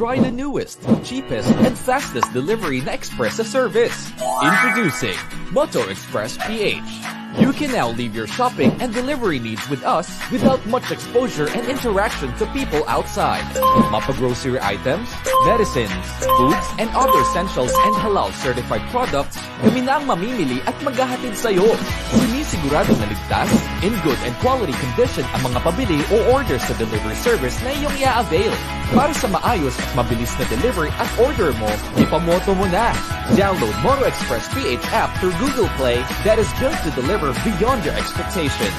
Try the newest, cheapest, and fastest delivery na express service. Introducing Moto Express PH. You can now leave your shopping and delivery needs with us without much exposure and interaction to people outside. Mapa-grocery items, medicines, foods, and other essentials and halal certified products, kami na ang mamimili at maghahatid sa'yo. Sinisigurado na ligtas, in good and quality condition ang mga pabili o orders sa delivery service na iyong i-avail. Para sa maayos at mabilis na delivery at order mo, ipamoto mo na. Download Moto Express PH app through Google Play that is built to deliver beyond your expectation.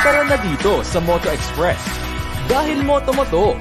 Tara na dito sa Moto Express. Dahil moto mo to.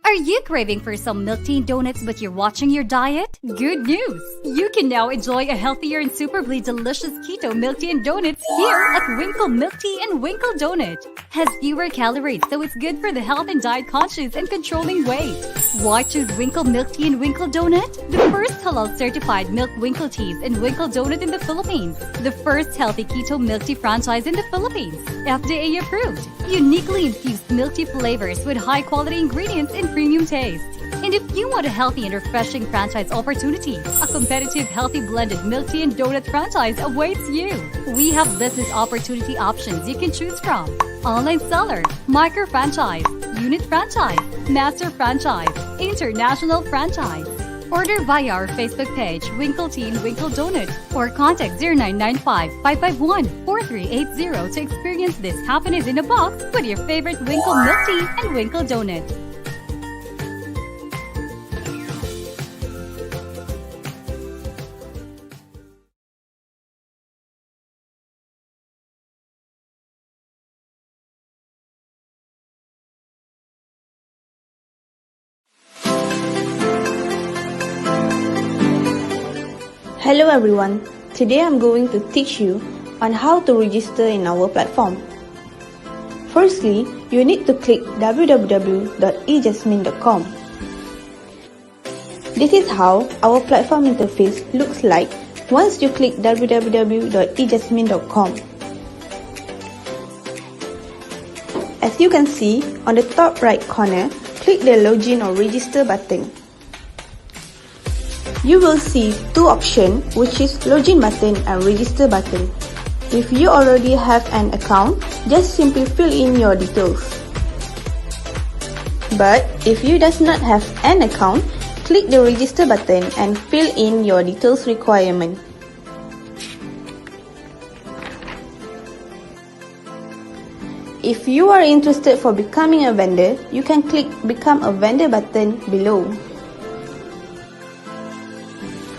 Are you craving for some milk tea and donuts but you're watching your diet? Good news! You can now enjoy a healthier and superbly delicious keto milk tea and donuts here at Winkle Milk Tea and Winkle Donut. Has fewer calories, so it's good for the health and diet conscious and controlling weight. Why choose Winkle Milk Tea and Winkle Donut? The first halal certified milk Winkle Teas and Winkle Donut in the Philippines. The first healthy keto milk tea franchise in the Philippines. FDA approved. Uniquely infused milk tea flavors with high quality ingredients and premium taste. And if you want a healthy and refreshing franchise opportunity, a competitive healthy blended milk tea and donut franchise awaits you. We have business opportunity options you can choose from. Online seller, micro franchise, unit franchise, master franchise, international franchise. Order via our Facebook page, Winkle Tea and Winkle Donut, or contact 0995-551-4380 to experience this happiness in a box with your favorite Winkle Milk Tea and Winkle Donut. Hello everyone, today I'm going to teach you on how to register in our platform. Firstly, you need to click www.ejasmine.com. This is how our platform interface looks like once you click www.ejasmine.com. As you can see, on the top right corner, click the login or register button. You will see two options, which is login button and register button. If you already have an account, just simply fill in your details. But if you does not have an account, click the register button and fill in your details requirement. If you are interested for becoming a vendor, you can click become a vendor button below.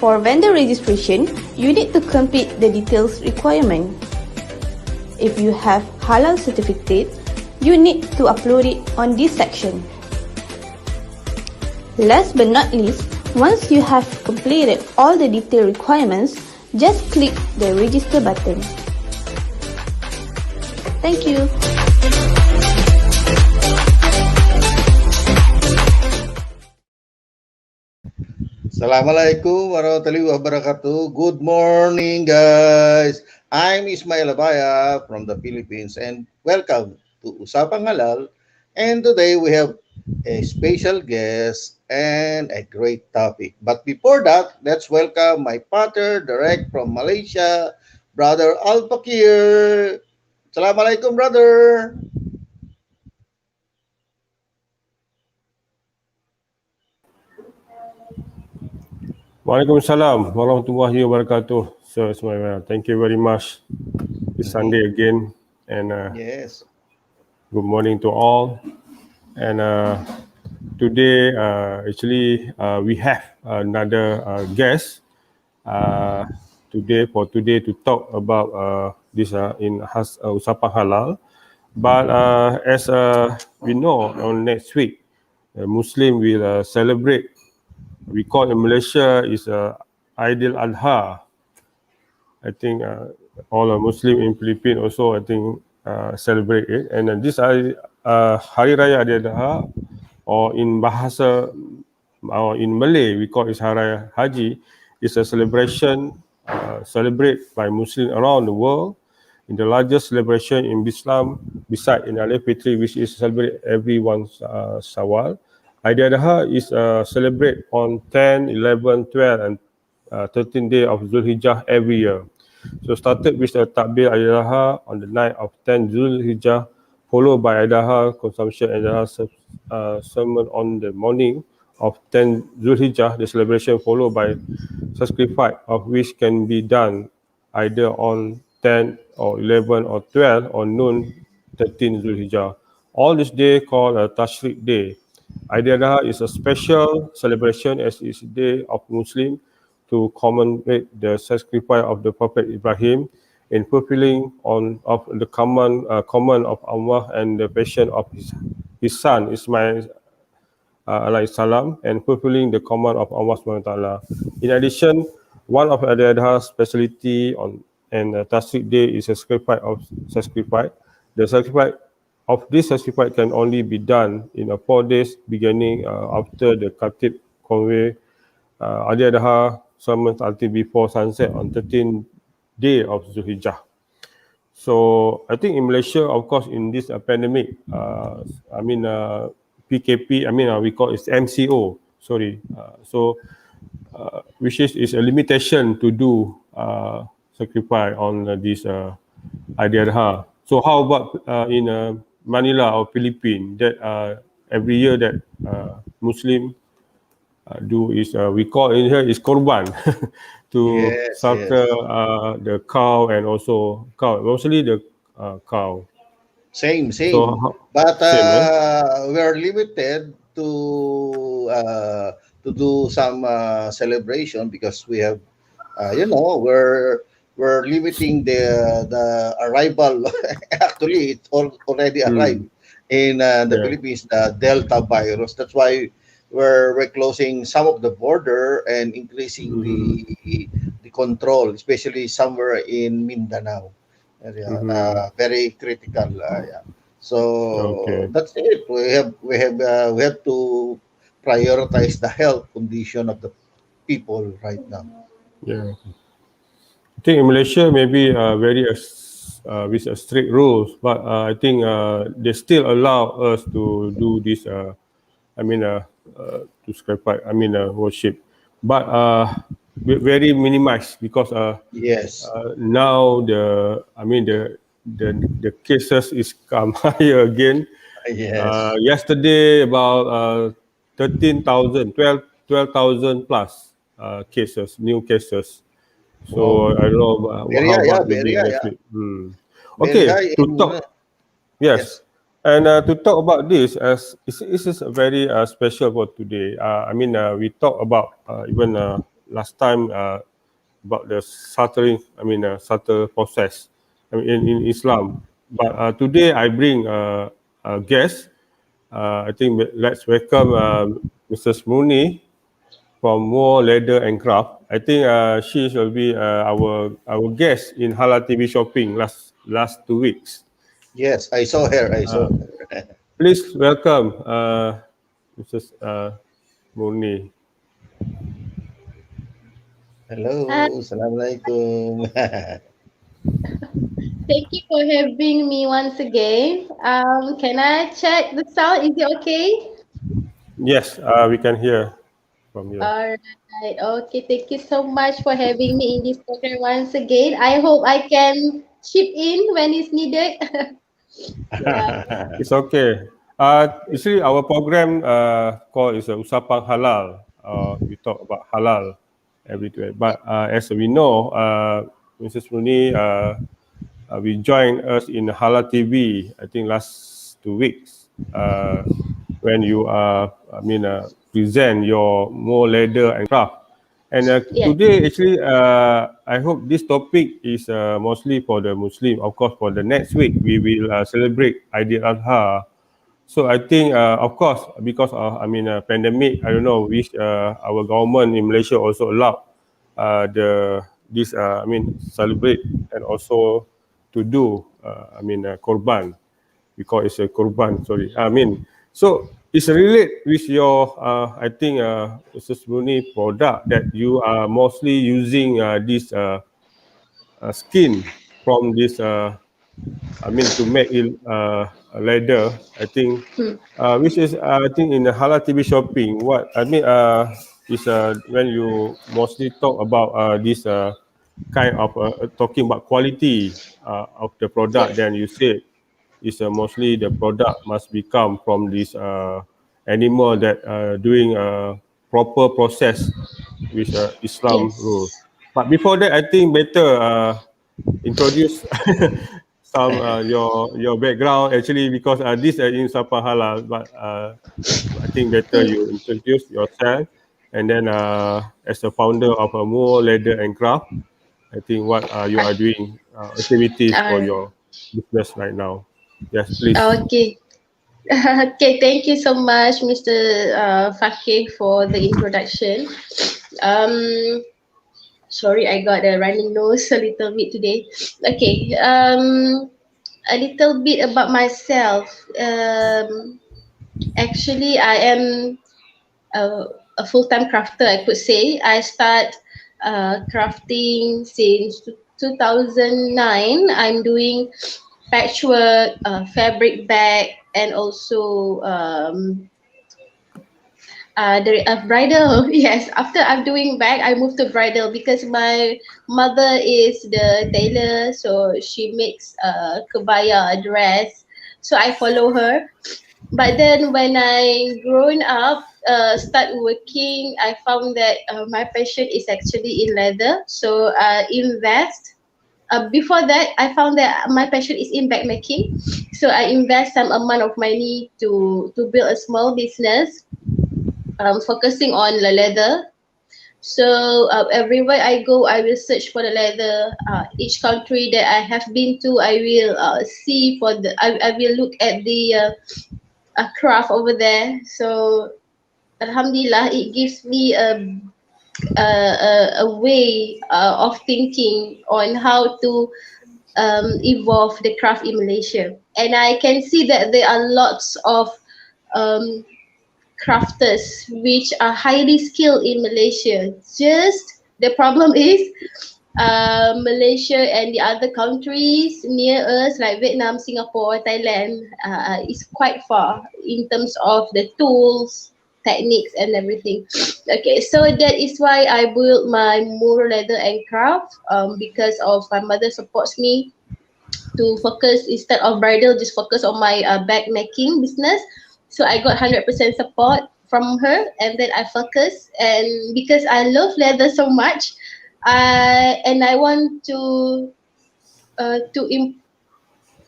For vendor registration, you need to complete the details requirement. If you have halal certificate, you need to upload it on this section. Last but not least, once you have completed all the detail requirements, just click the register button. Thank you. Assalamualaikum warahmatullahi wabarakatuh. Good morning, guys. I'm Ismail Abaya from the Philippines and welcome to Usapang Halal. And today we have a special guest and a great topic. But before that, let's welcome my partner direct from Malaysia, Brother Fakhir. Assalamualaikum, brother. Waalaikumsalam warahmatullahi wabarakatuh. So Ismail, thank you very much. It's Sunday again, and Yes. good morning to all. And today, we have another guest today to talk about this in Usapang Halal. But as we know, on next week, Muslim will celebrate. We call in Malaysia is Aidil Adha. I think all Muslim in Philippines also celebrate it. And this Hari Raya Aidil Adha, or in Bahasa or in Malay we call it Hari Raya Haji, is a celebration celebrated by Muslims around the world. in the largest celebration in Islam, beside in Al Fitri, which is celebrated every one Shawwal. Idul Adha is celebrated on 10, 11, 12, and 13 day of Zulhijjah every year. So started with the Takbir Idul Adha on the night of 10 Zulhijjah, followed by Idul Adha consumption and Idul Adha sermon on the morning of 10 Zulhijjah, the celebration followed by sacrifice of which can be done either on 10 or 11 or 12 or noon 13 Zulhijjah. All this day called a Tashriq Day. Idul Adha is a special celebration as it's a day of Muslim to commemorate the sacrifice of the Prophet Ibrahim in fulfilling of the command of Allah and the passion of his son Ismail alayhi salam, and fulfilling the command of Allah Subhanahu wa Taala. In addition, one of the Adha speciality on and Tashriq Day is a sacrifice. The sacrifice of this sacrifice can only be done in 4 days beginning after the Khatib convey Adi Adha summons until before sunset on 13th day of Zulhijjah. So I think in Malaysia, of course, in this pandemic, PKP, we call it MCO. Sorry. Which is a limitation to do sacrifice on this Adi Adha. So how about in Manila or Philippines? That every year that Muslim do is we call in here is korban to Yes, slaughter yes. the cow and also cow, mostly the cow. Same, So same. But same, eh? we are limited to do some celebration because we have, we're limiting the arrival. Actually, it already arrived Mm, in the yeah. Philippines, the Delta virus. That's why we're closing some of the border and increasing Mm-hmm. the control, especially somewhere in Mindanao area. Mm-hmm. Very critical. Yeah. So Okay. that's it. We have to prioritize the health condition of the people right now. Yeah. I think in Malaysia maybe very with a strict rules, but I think they still allow us to do this. I mean, to sacrifice. Worship, but very minimized because Yes, now the cases is come higher again. yes. Yesterday about 13,000, 12,000 plus cases, new cases. Wow. So I don't know Very how high. Yeah, about will very be high. next Yeah, week. Hmm. very Okay, high. to In talk, yes, yes, and to talk about this, as this is a very special for today. We talked about even last time about the stuttering, stutter process in Islam. But today I bring a guest. I think let's welcome Mrs. Mooney from More Leather and Craft. I think she will be our guest in Halal TV Shopping last 2 weeks. yes. I saw her. I saw Uh, her. please welcome Mrs. Mooney. Uh, Hello, assalamualaikum. Thank you for having me once again. Can I check the sound? Is it okay? Yes, we can hear from you. All right. Okay. Thank you so much for having me in this program once again. I hope I can chip in when it's needed. Yeah. It's okay. You see, our program called is Usapang Halal. We talk about halal every day. But as we know, Mrs. Rooney, we joined us in Halal TV. I think last 2 weeks when you present your more leather and craft. And Yes. today, actually, I hope this topic is mostly for the Muslim. Of course, for the next week, we will celebrate Eid al-Adha. So I think, of course, because of pandemic, I don't know which our government in Malaysia also allowed celebrate and also to do korban. We call it a korban. Sorry, so it's related with your I think Mrs. Bruni product that you are mostly using this skin. from this I mean to make it leather. I think which is I think in the halal TV shopping. What I mean is when you mostly talk about this kind of talking about quality of the product, Yes. then you say is mostly the product must become from this animal that doing a proper process with Islam rule. Yes. But before that, I think better introduce some your background actually because this in Usapang Halal, but I think better you introduce yourself and then as a founder of a more leather and craft, I think what you Uh, are doing activities for uh, your business right now. Yes, please. okay. Okay, thank you so much, Mr. Fakhir, for the introduction. Um, Sorry, I got a running nose a little bit today. Okay, a little bit about myself. Actually, I am a, a full-time crafter, I could say. I start crafting since 2009. I'm doing patchwork, fabric bag, and also the bridal. Yes, after I'm doing bag, I moved to bridal because my mother is the tailor, so she makes kebaya, a dress. So I follow her. But then when I grown up, start working, I found that my passion is actually in leather. So I invest. Before that, I found that my passion is in bag making. So I invest some amount of money to build a small business, focusing on the leather. So everywhere I go, I will search for the leather. Each country that I have been to, I will see for the. I will look at the craft over there. So Alhamdulillah, it gives me a way of thinking on how to evolve the craft in Malaysia. And I can see that there are lots of um, crafters which are highly skilled in Malaysia. Just the problem is Malaysia and the other countries near us like Vietnam, Singapore, Thailand is quite far in terms of the tools, techniques and everything. Okay, so that is why I built my Muro Leather and Craft because of my mother supports me to focus instead of bridal, just focus on my bag making business. So I got 100% support from her, and then I focus. And because I love leather so much, I want uh, to im-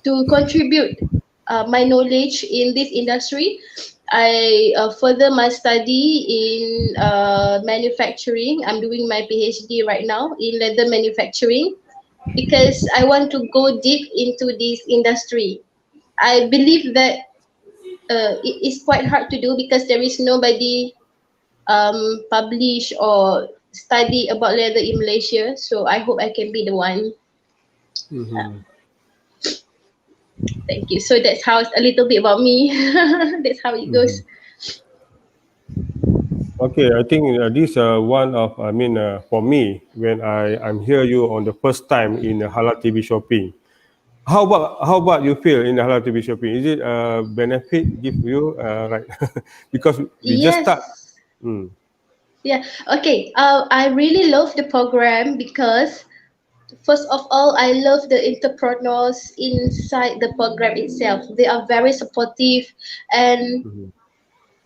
to contribute my knowledge in this industry. I further my study in manufacturing. I'm doing my PhD right now in leather manufacturing because I want to go deep into this industry. I believe that it is quite hard to do because there is nobody publish or study about leather in Malaysia. So I hope I can be the one. Mm-hmm. Thank you. So that's how a little bit about me. That's how it Mm-hmm. goes. Okay, I think this one of I mean for me when I'm hear you on the first time in halal TV shopping. How about you feel in the halal TV shopping? Is it a benefit give you right? Because we just start. Yes. Mm. Yeah. Okay. I really love the program because first of all, I love the entrepreneurs inside the program itself. They are very supportive, and Mm-hmm.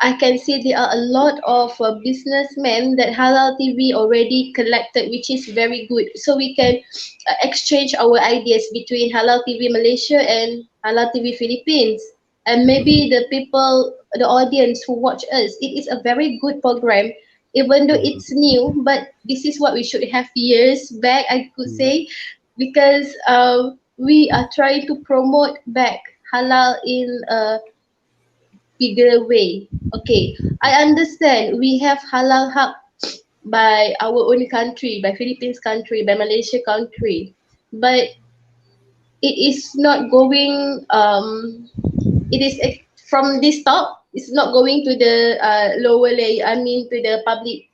I can see there are a lot of businessmen that Halal TV already collected, which is very good. So we can exchange our ideas between Halal TV Malaysia and Halal TV Philippines. And Mm-hmm. maybe the people, the audience who watch us, it is a very good program, even though Mm-hmm. it's new. But this is what we should have years back, I could Mm-hmm. say, because we are trying to promote back halal in bigger way. Okay, I understand we have halal hub by our own country, by Philippines country, by Malaysia country, but it is not going. It is from this top. It's not going to the lower layer. I mean, to the public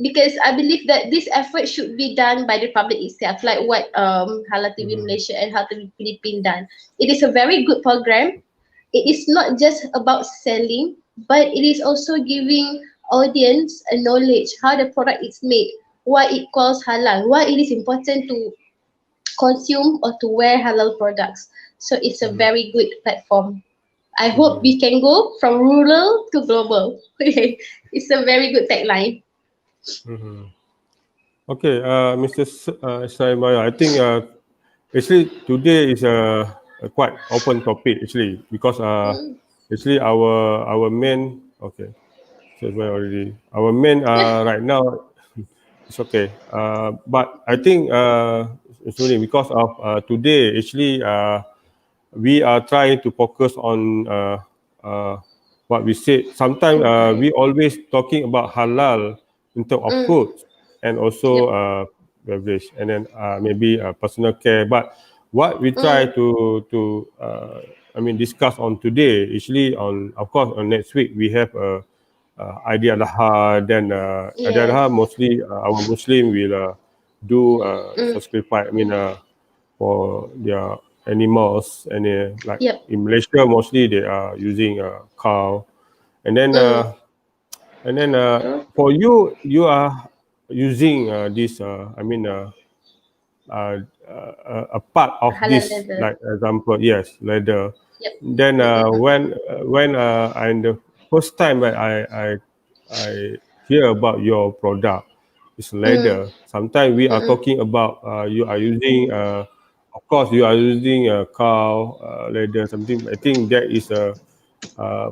because I believe that this effort should be done by the public itself, like what Halal TV Malaysia and Halal TV Philippines done. It is a very good program. It is not just about selling, but it is also giving audience a knowledge how the product is made, why it calls halal, why it is important to consume or to wear halal products. So it's a very good platform. I hope we can go from rural to global. It's a very good tagline. Okay, Mr. Ismail, I think actually today is a quite open topic actually because actually our main so Ismail already our main right now it's okay. But I think it's only because of today actually we are trying to focus on what we said. Sometimes we always talking about halal in terms of food and also Yep. beverage, and then maybe personal care. But what we try to I mean discuss on today, actually on of course on next week we have Idea Adha. Then Idea Yes. Adha mostly our Muslim will do sacrifice. I mean for their animals, and like Yep. in Malaysia mostly they are using cow, and then Mm. for you you are using this I mean a part of Halal this, leather. like example, yes, leather. Yep. Then when the first time that I hear about your product is Mm. leather. Sometimes we are Mm. talking about you are using of course you are using cow leather something. I think that is a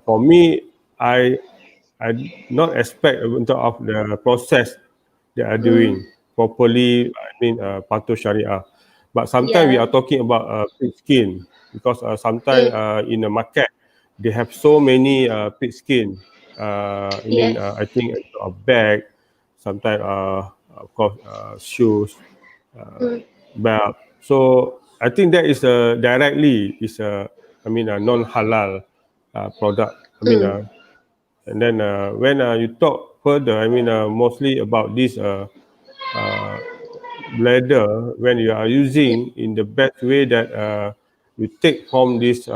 for me I not expect in terms of the process they are Mm. doing properly. I mean, patuh syariah. But sometimes we Yeah. are talking about pig skin because sometimes Mm. in the market they have so many pig skin. I mean, Yes. I think a bag, sometimes of course shoes, Mm. belt. So I think that is directly is a I mean a non halal product. I mean Mm. and then when you talk further, I mean, mostly about this uh, leather, when you are Yep. using in the best way that you take from this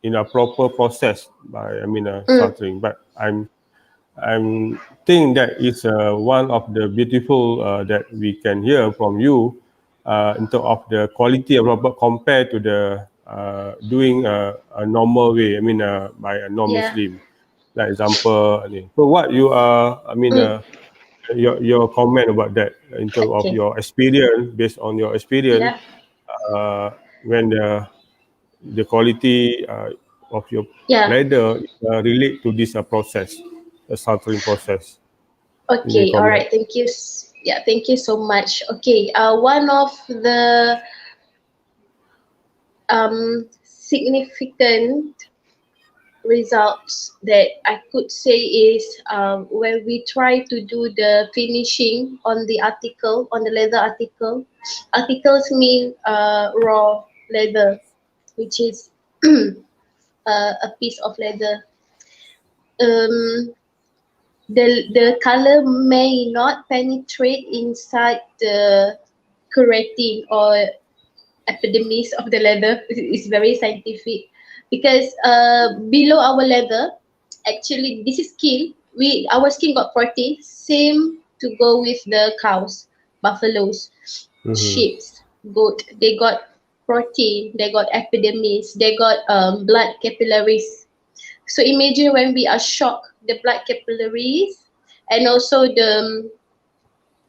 in a proper process by, I mean, Mm. salting. But I'm think that is one of the beautiful that we can hear from you in terms of the quality of robot compared to the doing a normal way. I mean, by a Yeah. non-Muslim, like example. Ni. So what you are, I mean, Mm. your comment about that in terms of Okay. your experience, based on your experience, Yeah. when the quality of your Yeah. leather relate to this process, the salting process. In your Okay. All comment. right. Thank you. Yeah. Thank you so much. Okay. One of the significant results that I could say is when we try to do the finishing on the article, on the leather article. Articles mean raw leather, which is a piece of leather. Um, the color may not penetrate inside the keratin or epidermis of the leather. It's very scientific because below our leather, actually this is skin. Our skin got protein, same to go with the cows, buffaloes, Mm-hmm. sheep, goat. They got protein, they got epidermis, they got blood capillaries. So imagine when we are shocked, the blood capillaries and also the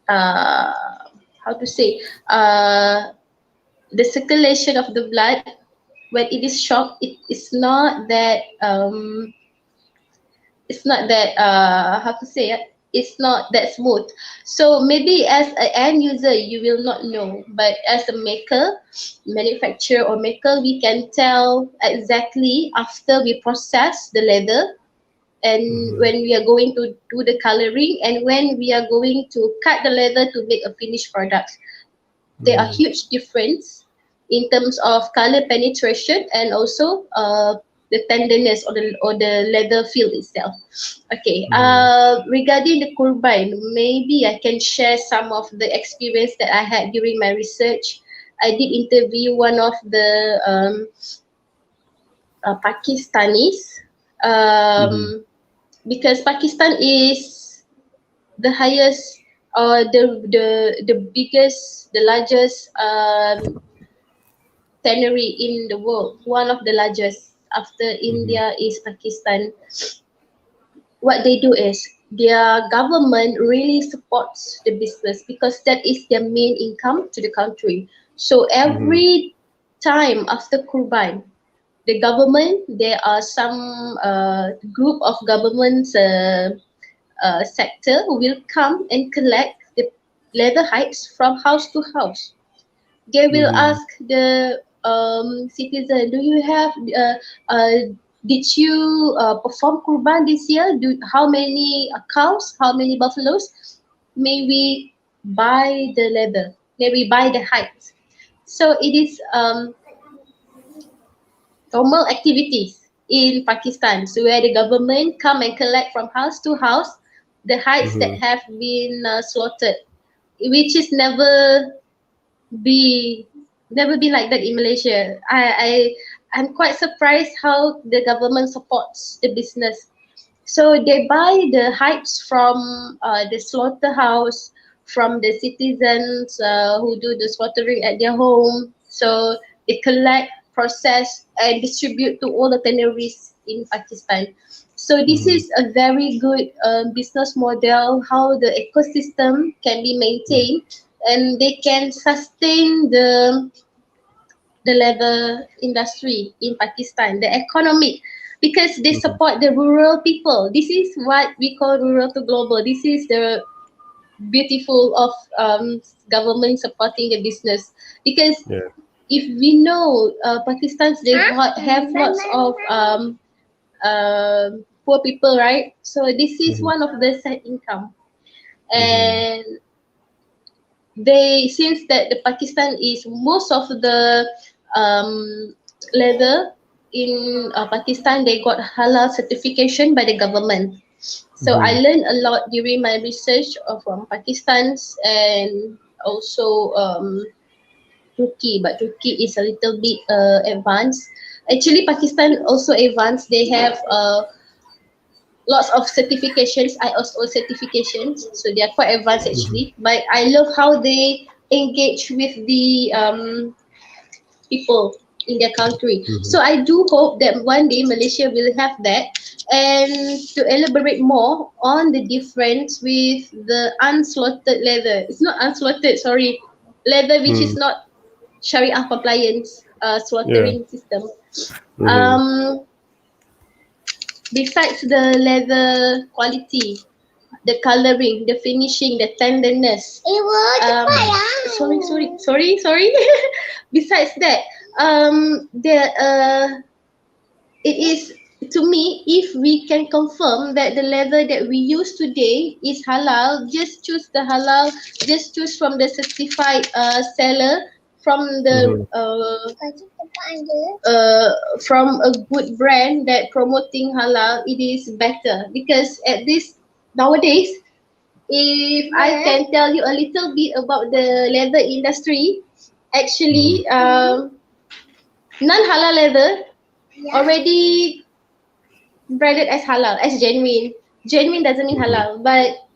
uh, how to say the circulation of the blood when it is shocked, it's not that how to say it, it's not that smooth. So maybe as an end user you will not know, but as a maker, manufacturer or maker, we can tell exactly after we process the leather and Mm-hmm. when we are going to do the coloring and when we are going to cut the leather to make a finished product. There are Mm-hmm. huge difference in terms of color penetration and also the tenderness or the leather feel itself. Okay. Regarding the kurban, maybe I can share some of the experience that I had during my research. I did interview one of the Pakistanis, because Pakistan is the highest, the biggest, the largest tannery in the world. One of the largest after India is Pakistan. What they do is their government really supports the business because that is their main income to the country. So every time after Kurban, the government, there are some group of government sector who will come and collect the leather hides from house to house. They will ask the citizen, do you have, did you perform kurban this year? How many cows, how many buffaloes? May we buy the leather? May we buy the hides? So it is normal activities in Pakistan, so where the government come and collect from house to house the hides that have been slaughtered, which is be never been like that in Malaysia. I'm quite surprised how the government supports the business. So they buy the hides from the slaughterhouse, from the citizens who do the slaughtering at their home. So they collect, process, and distribute to all the tanneries in Pakistan. So this is a very good business model, how the ecosystem can be maintained and they can sustain the leather industry in Pakistan, the economic, because they support the rural people. This is what we call rural to global. This is the beautiful of government supporting the business, because if we know Pakistan's, they have lots of poor people, right? So this is one of the side income, and they, since that the Pakistan is most of the leather in Pakistan, they got halal certification by the government. So I learned a lot during my research from Pakistan's and also Turkey, but Turkey is a little bit advanced. Actually, Pakistan also advanced. They have lots of certifications, ISO certifications, so they are quite advanced actually. But I love how they engage with the people in their country. So I do hope that one day Malaysia will have that. And to elaborate more on the difference with the unslaughtered leather, it's not unslaughtered, sorry, leather which is not Sharia compliance slaughtering system. Besides the leather quality, the coloring, the finishing, the tenderness. Sorry. Besides that, it is, to me, if we can confirm that the leather that we use today is halal, just choose the halal, just choose from the certified seller, from the from a good brand that promoting halal. It is better, because at this nowadays, if I can tell you a little bit about the leather industry, actually non-halal leather already branded as halal, as genuine. Genuine doesn't mean halal, but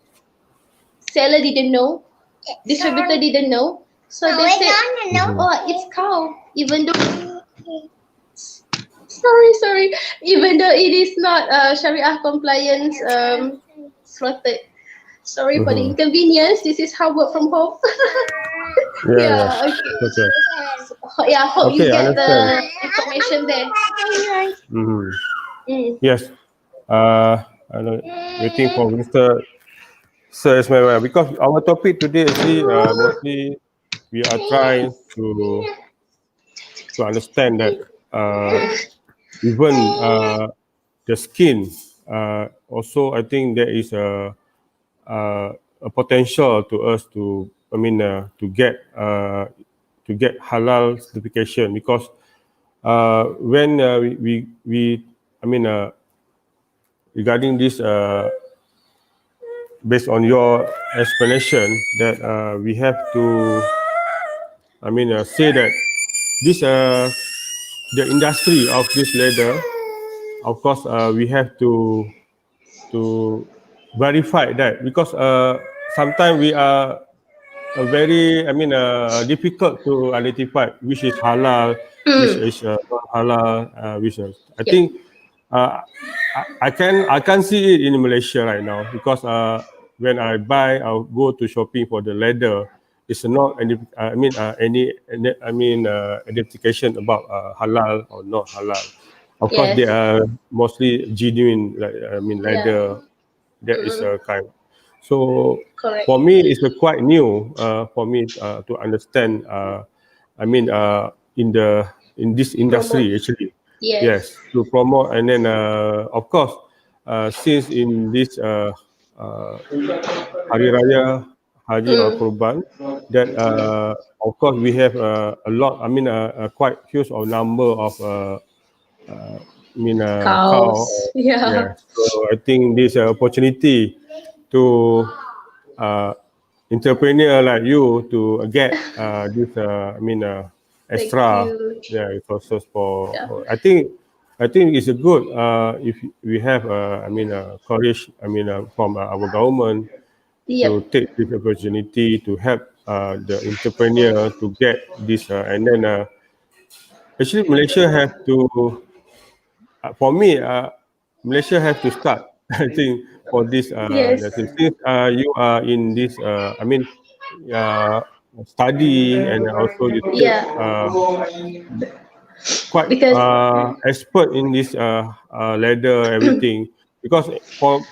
seller didn't know, distributor didn't know, so they said, oh, it's cow, even though sorry, even though it is not Sharia compliance slaughtered. Sorry for the inconvenience. This is how work from home. Yeah, okay. Yeah, hope you get the information there. Yes. I'm waiting for Mr. Sir Ismail, because our topic today actually mostly we are trying to understand that even the skin also, I think there is a potential to us to, to get halal certification, because when I mean, regarding this, based on your explanation, that we have to, I mean, say that this, the industry of this leather, of course, we have to verify that, because sometimes we are very, I mean, difficult to identify which is halal, which is not halal, which is. I Yep. think I can see it in Malaysia right now, because when I'll go to shopping for the leather, it's not any, I mean, identification about halal or not halal. Of course, they Yes. are mostly genuine, like, I mean, Yeah. leather. That is a kind. So Correct. for me, it's quite new for me to understand. I mean, in this Promote. industry actually, Yes. yes, to promote, and then of course, since in this Hari Raya Haji or Mm. Kurban, that of course we have a lot. I mean, a quite huge of number of I mean, cow. Cows. Yeah. Yeah. So I think this opportunity to uh, entrepreneur like you to get this, I mean, Thank extra, you. yeah, resources for. Yeah. I think it's a good if we have, I mean, courage. I mean, from our government to Yep. take this opportunity to help the entrepreneur to get this, and then actually Malaysia have to. For me, Malaysia have to start. I think for this, Yes. since you are in this, I mean, uh, study, and also you take Yeah. quite Because expert in this leather everything. Because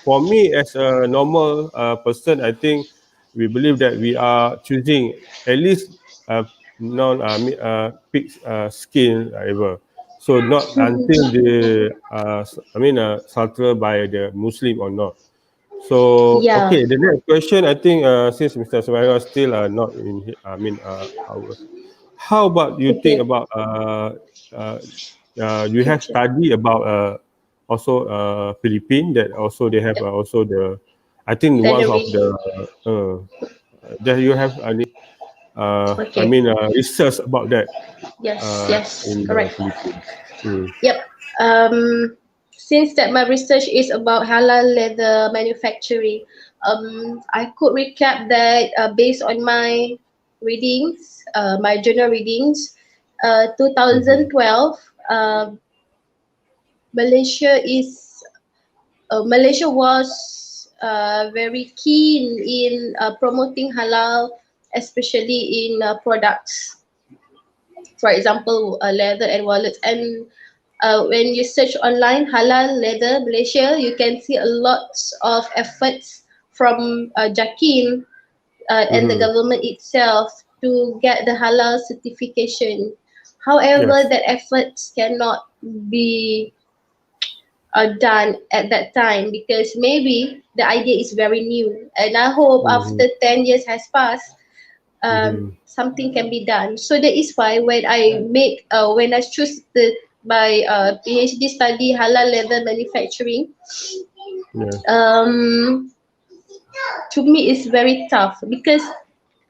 for me as a normal person, I think we believe that we are choosing at least non pig skin ever. So not until the I mean slaughtered by the Muslim or not. So yeah. okay, the next question, I think since Mr. Ismail still not in, I mean, our, how about you think Okay. about you have Future. study about also Philippines, that also they have also the, I think one of the Federating. uh, that you have any I Okay. mean research about that Yes. Yes. in the Correct. Philippines. Mm. Yep. Since that my research is about halal leather manufacturing, I could recap that based on my readings, my journal readings, Mm-hmm. 2012, Malaysia is Malaysia was very keen in promoting halal, especially in products. For example, leather and wallets. And when you search online halal leather Malaysia, you can see a lot of efforts from Jakim and the Mm-hmm. government itself to get the halal certification. However, Yes. that efforts cannot be done at that time because maybe the idea is very new. And I hope Mm-hmm. after 10 years has passed, Mm-hmm. something can be done. So that is why when I choose my PhD study halal leather manufacturing, Yes. um, to me it's very tough because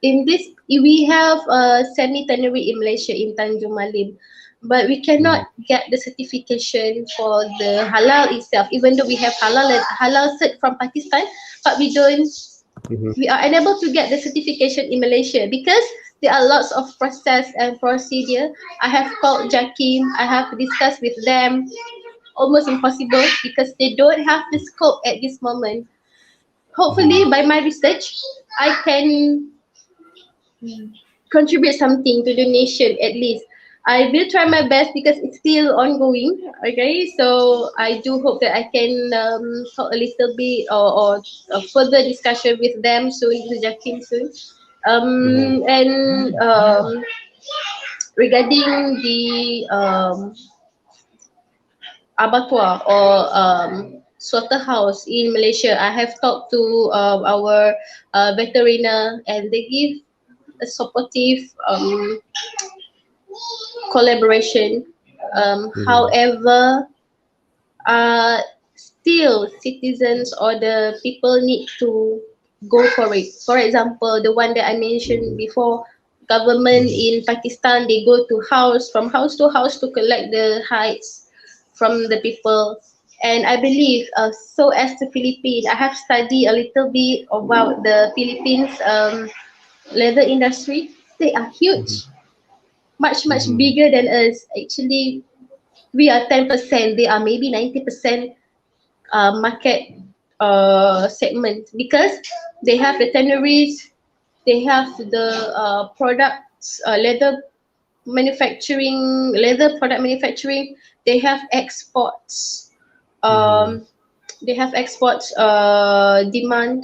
in this we have a semi-tannery in Malaysia in Tanjung Malim, but we Mm-hmm. cannot get the certification for the halal itself. Even though we have halal cert from Pakistan, but Mm-hmm. we are unable to get the certification in Malaysia because there are lots of process and procedure. I have called Jakim, I have discussed with them, almost impossible because they don't have the scope at this moment. Mm-hmm. Hopefully, by my research, I can contribute something to the nation at least. I will try my best because it's still ongoing. Okay, so I do hope that I can talk a little bit or a further discussion with them soon, with Jakim soon. Mm-hmm. And regarding the abattoir or slaughterhouse in Malaysia, I have talked to our veterinarian and they give a supportive collaboration However, still citizens or the people need to go for it. For example, the one that I mentioned before, government in Pakistan, they go to from house to house to collect the hides from the people. And I believe, so as the Philippines, I have studied a little bit about the Philippines leather industry. They are huge, much bigger than us. Actually, we are 10%, they are maybe 90% market segment, because they have the tanneries, they have the products, leather product manufacturing, they have exports, they have exports demand,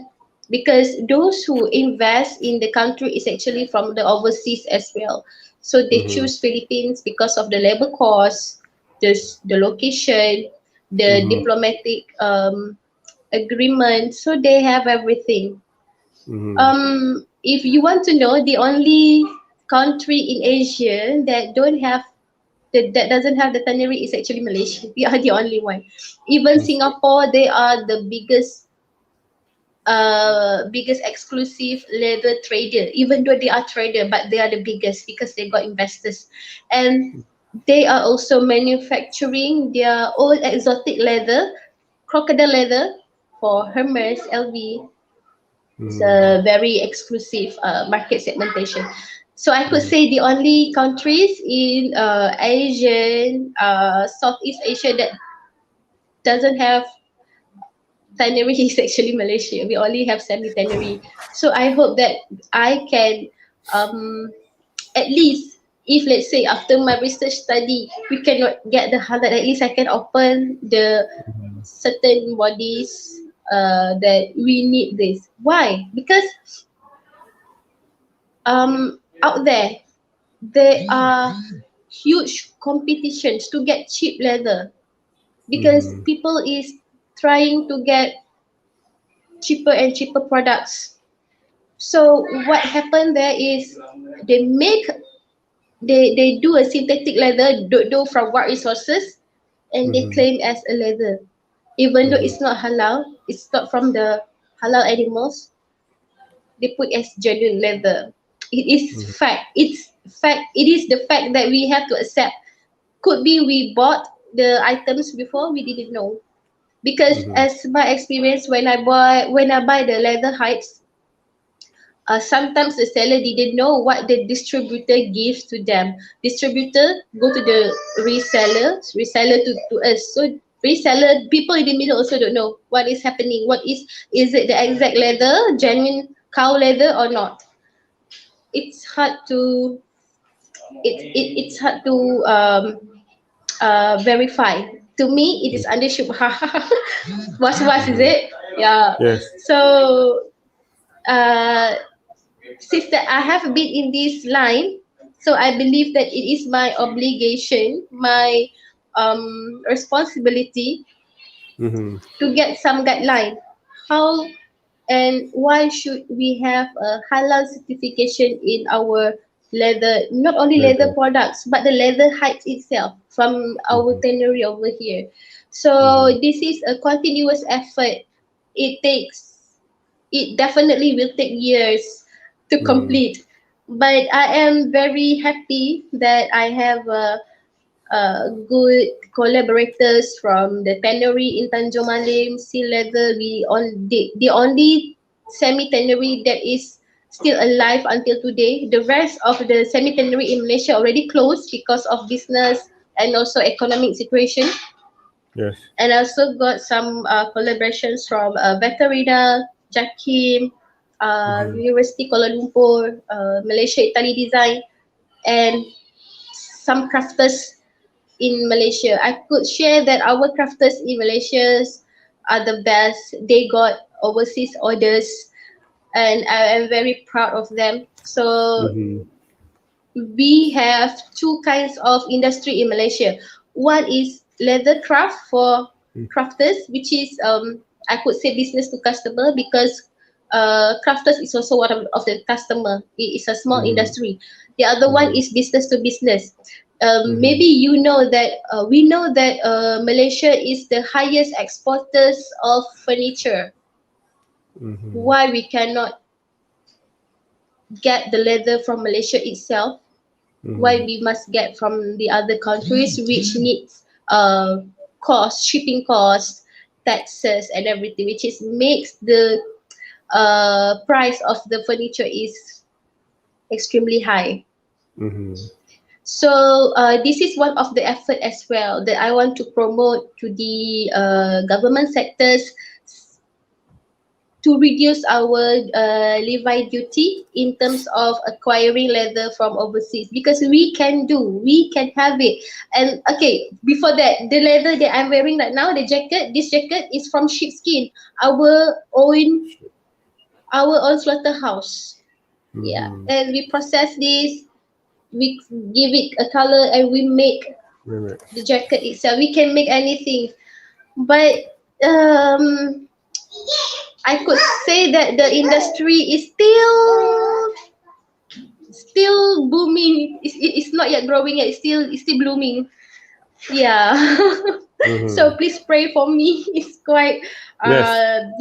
because those who invest in the country is actually from the overseas as well. So they choose Philippines because of the labor cost, the location, the diplomatic agreement. So they have everything. If you want to know, the only country in Asia that that doesn't have the tannery is actually Malaysia. We are the only one. Even Singapore, they are the biggest exclusive leather trader. Even though they are trader, but they are the biggest because they got investors, and they are also manufacturing their own exotic leather, crocodile leather for Hermes, LV. It's a very exclusive market segmentation. So I could say the only countries in Southeast Asia that doesn't have tannery is actually Malaysia. We only have semi-tannery. So I hope that I can, at least, if let's say after my research study, we cannot get the halal, at least I can open the certain bodies that we need this. Why? Because out there are huge competitions to get cheap leather, because people is trying to get cheaper and cheaper products. So what happened there is they do a synthetic leather do from what resources, and they claim as a leather, even though it's not halal, it's not from the halal animals. They put as genuine leather. It is fact. It's fact. It is the fact that we have to accept. Could be we bought the items before, we didn't know. Because as my experience, when I buy the leather hides, sometimes the seller didn't know what the distributor gives to them. Distributor go to the reseller to us. So reseller, people in the middle also don't know what is happening. Is it the exact leather, genuine cow leather or not? It's hard to it's hard to verify. To me, it is under shubha. Was is it? Yeah. Yes. So since that I have been in this line, so I believe that it is my obligation, my responsibility to get some guideline. How and why should we have a halal certification in our leather, not only leather products, but the leather hides itself from our tannery over here. So this is a continuous effort. It definitely will take years to complete. But I am very happy that I have good collaborators from the tannery in Tanjung Malim, Seal Leather. The only semi-tannery that is still alive until today. The rest of the semi-tannery in Malaysia already closed because of business and also economic situation. Yes. And I also got some collaborations from Veterina, Jakim, University Kuala Lumpur, Malaysia Italy Design, and some crafters in Malaysia. I could share that our crafters in Malaysia are the best. They got overseas orders, and I am very proud of them. So we have two kinds of industry in Malaysia. One is leather craft for crafters, which is I could say business to customer, because crafters is also one of the customer. It is a small industry. The other one is business to business. Maybe you know that we know that Malaysia is the highest exporters of furniture. Why we cannot get the leather from Malaysia itself? Why we must get from the other countries which needs cost, shipping costs, taxes and everything, which is makes the price of the furniture is extremely high. So this is one of the effort as well that I want to promote to the government sectors to reduce our levy duty in terms of acquiring leather from overseas, because we can have it. And okay, before that, the leather that I'm wearing right now, this jacket is from sheepskin, our own slaughterhouse. Yeah, and we process this, we give it a color, and we make the jacket itself. We can make anything, but I could say that the industry is still booming. It's not yet growing yet. It's still blooming. Yeah. So please pray for me. It's quite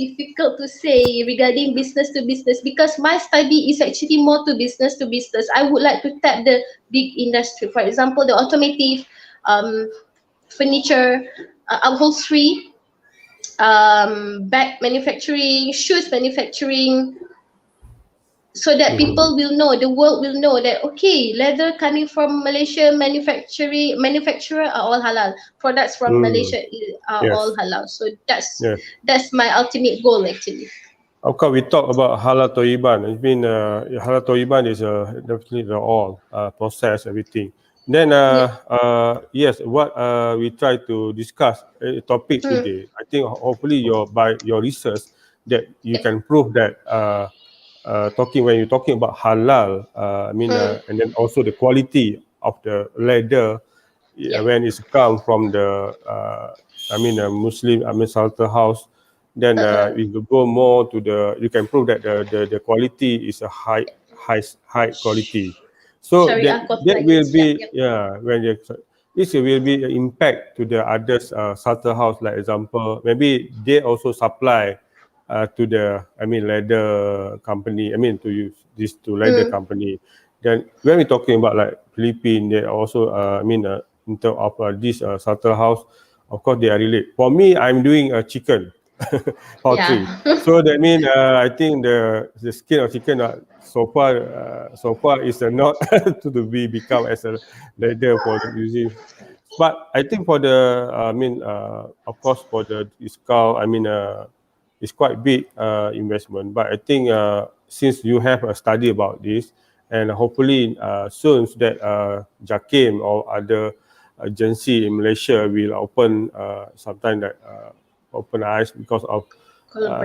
difficult to say regarding business to business, because my study is actually more to business to business. I would like to tap the big industry, for example, the automotive, furniture, upholstery, bag manufacturing, shoes manufacturing, so that people will know, the world will know that okay, leather coming from Malaysia, manufacturer are all halal. Products from Malaysia are all halal. So that's my ultimate goal actually. Of course, we talk about halal toiban. I mean, halal toiban is definitely the all process, everything. Then, yes, what we try to discuss a topic today. I think hopefully by your research that you can prove that when you're talking about halal, and then also the quality of the leather when it's come from the Muslim slaughterhouse. Then we will go more to you can prove that the quality is a high quality. So that will be this will be an impact to the others slaughterhouse. Like example, maybe they also supply to the leather company. To use this to leather company. Then when we're talking about like Philippines, they also in terms of this slaughterhouse, of course they are related. For me, I'm doing a chicken. Poultry. So that means I think the skin of chicken so far is not to be become as a leather for using. But I think for the of course for the skull, it's quite big investment. But I think since you have a study about this, and hopefully soon that JAKIM or other agency in Malaysia will open sometime that open eyes because of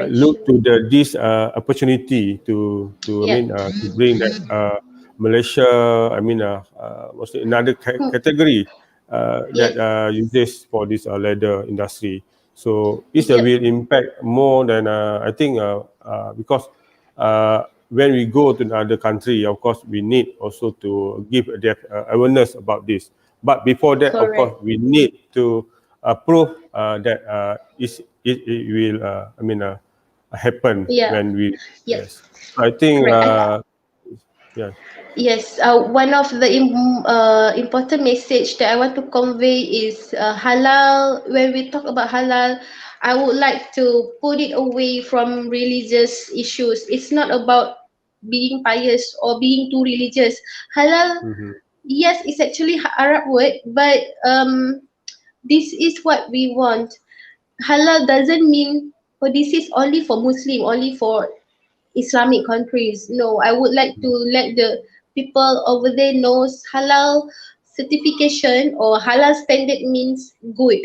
look to this opportunity to bring that Malaysia mostly another category that uses for this leather industry. So it's a real impact more than I think because when we go to another country, of course we need also to give awareness about this. But before that, of course, we need to prove that it will happen when we yes. So I think Yes, one of the important message that I want to convey is halal. When we talk about halal, I would like to put it away from religious issues. It's not about being pious or being too religious. Halal, yes, it's actually Arab word, but this is what we want. Halal doesn't mean this is only for Muslim, only for Islamic countries. No, I would like to let the people over there knows halal certification or halal standard means good,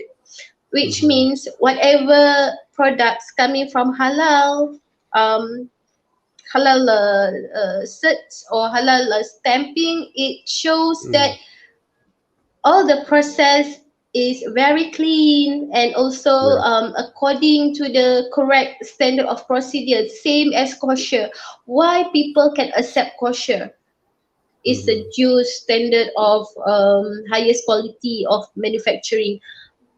which means whatever products coming from halal, halal certs or halal stamping, it shows that all the process is very clean and also according to the correct standard of procedure, same as kosher. Why people can accept kosher? is the due standard of highest quality of manufacturing.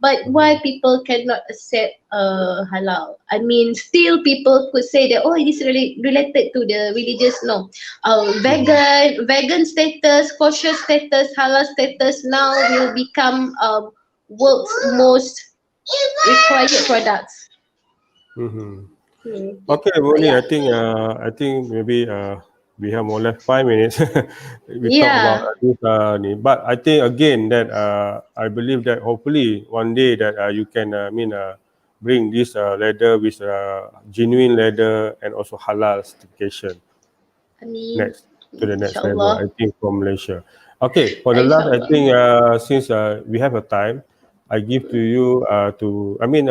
But why people cannot accept halal? I mean, still people could say that, oh, it is really related to the religious norm. Vegan status, kosher status, halal status now will become world's most required products. Okay, Moni, Yeah. I think maybe we have more or less 5 minutes. We talk about Yeah. this but I think again that I believe that hopefully one day that you can bring this leather with genuine leather and also halal certification I mean, next to the next level. I inshallah. think from Malaysia. Okay, for the last, I Inshallah. think since we have a time, I give to you to. I mean,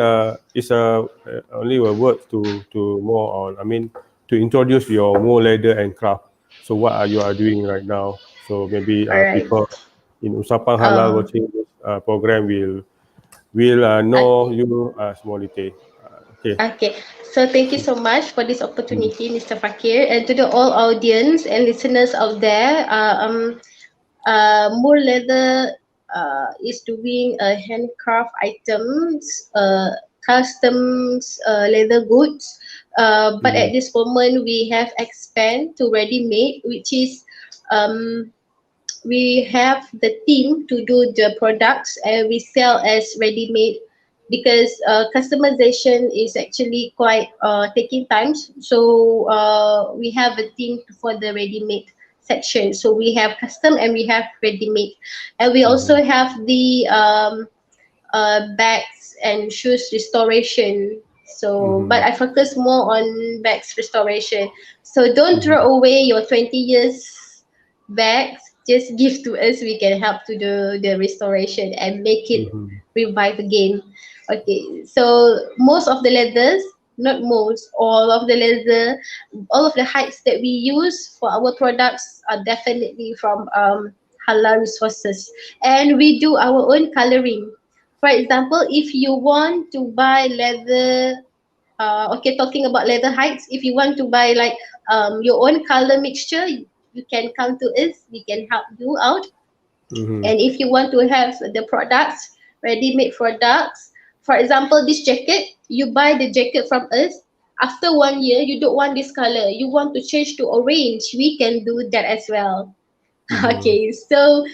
it's only a word to more on. I mean, to introduce your more leather and craft. So what are you are doing right now? So maybe All right. people in Usapang Halal Um, watching this program will know okay. you small detail. Okay. Okay, so thank you so much for this opportunity, Mr. Fakhir, and to the all audience and listeners out there. More Leather is doing handcraft items, customs leather goods. But at this moment, we have expand to ready-made, which is um, we have the team to do the products and we sell as ready-made because customization is actually quite taking time. So we have a team for the ready-made section. So we have custom and we have ready-made, and we also have the bags and shoes restoration. So, but I focus more on bags restoration. So don't throw away your 20 years bags. Just give to us. We can help to do the restoration and make it revive again. Okay. So most of the leathers, not most, all of the leather, all of the hides that we use for our products are definitely from halal resources, and we do our own coloring. For example, if you want to buy leather, okay, talking about leather hides, if you want to buy like your own color mixture, you can come to us. We can help you out. And if you want to have the products, ready-made products, for example, this jacket, you buy the jacket from us. After 1 year, you don't want this color. You want to change to orange. We can do that as well. Okay, so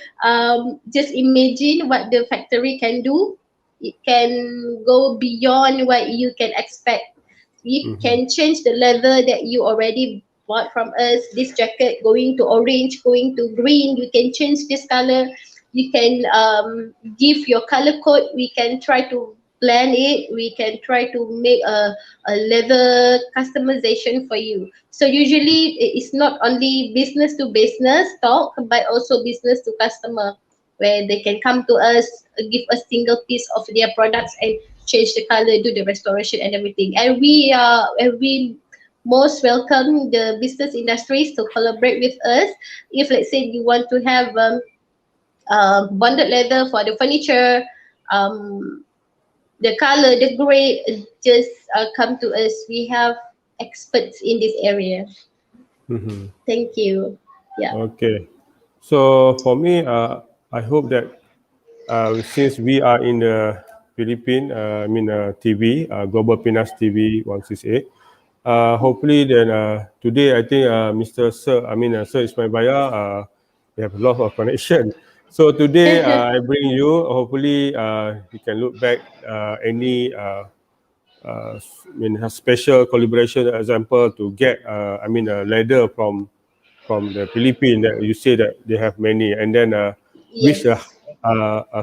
just imagine what the factory can do. It can go beyond what you can expect. You can change the leather that you already bought from us. This jacket going to orange, going to green. You can change this color. You can give your color code. We can try to blend it. We can try to make a leather customization for you. So usually it's not only business to business talk, but also business to customer, where they can come to us, give a single piece of their products and change the color, do the restoration and everything. And we most welcome the business industries to collaborate with us. If let's say you want to have bonded leather for the furniture, um, the color, the grade, just come to us. We have experts in this area. Thank you. Yeah. Okay. So for me, I hope that since we are in the Philippines, TV, Global Pinas TV 168, hopefully then today I think Sir Ismail Baya, we have a lot of connection. So today I bring you, hopefully you can look back any a special collaboration example to get leather from the Philippines that you say that they have many, and then which Yes.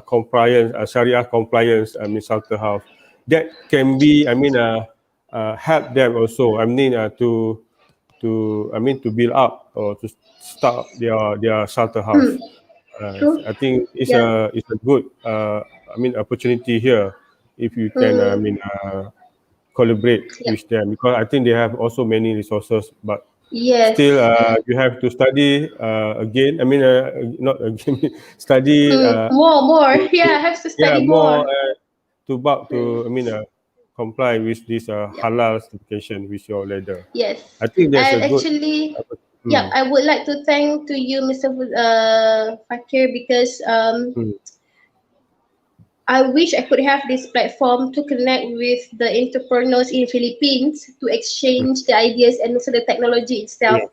compliance, Sharia compliance, slaughterhouse that can be, help them also. To build up or to start their slaughterhouse. True. I think Yeah. it's a good opportunity here if you can collaborate Yep. with them, because I think they have also many resources, but still Yes. you have to study again. Not again, study More. to, Yeah, to I have to yeah study more more. comply with this Yep. halal certification with your leather. Yes. I think that's a And good. actually, Yeah, I would like to thank to you, Mr. Fakhir, because I wish I could have this platform to connect with the entrepreneurs in Philippines to exchange the ideas and also the technology itself. Yeah.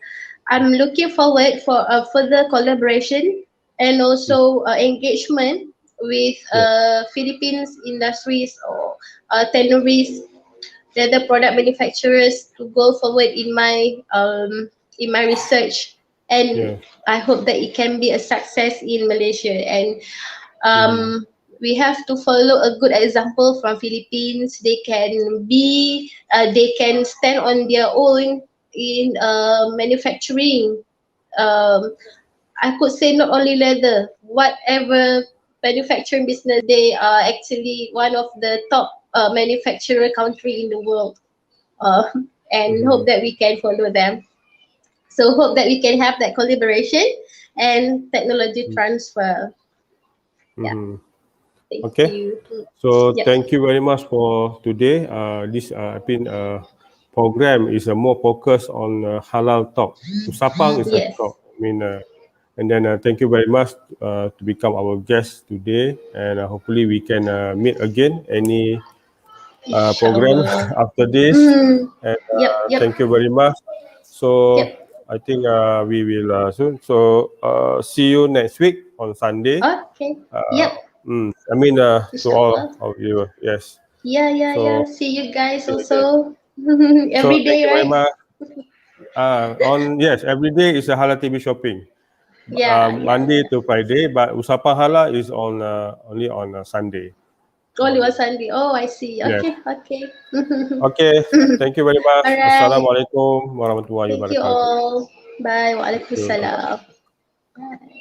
I'm looking forward for a further collaboration and also engagement with Yeah. Philippines industries or tanneries, the other product manufacturers to go forward in my research. And Yeah. I hope that it can be a success in Malaysia. And we have to follow a good example from Philippines. They can stand on their own in manufacturing. Um, I could say not only leather, whatever manufacturing business, they are actually one of the top manufacturer country in the world. Uh, and hope that we can follow them. So hope that we can have that collaboration and technology transfer. Yeah, thank Okay. you. So Yep. thank you very much for today. This program is more focused on halal talk. Usapang is a Yes. talk. And then thank you very much to become our guest today. And hopefully we can meet again any program Inshallah. after this. Mm. And Yep. Yep. thank you very much. So Yep. I think we will soon. So see you next week on Sunday. Okay. Yep. To all Inshallah. of you, yes. Yeah. Yeah. Yeah. So, See you guys okay. also So every thank day, you very right? much. Every day is a halal TV shopping. Yeah. Yeah. Monday Yeah. to Friday, but Usapang Halal is on only on Sunday Only on morning. Sunday. Oh, I see. Yes. Okay. Okay. Okay. Thank you very much. All right. Assalamualaikum warahmatullahi Thank you wabarakatuh. all. Bye. Thank you. Bye bye. Waalaikumsalam. Bye.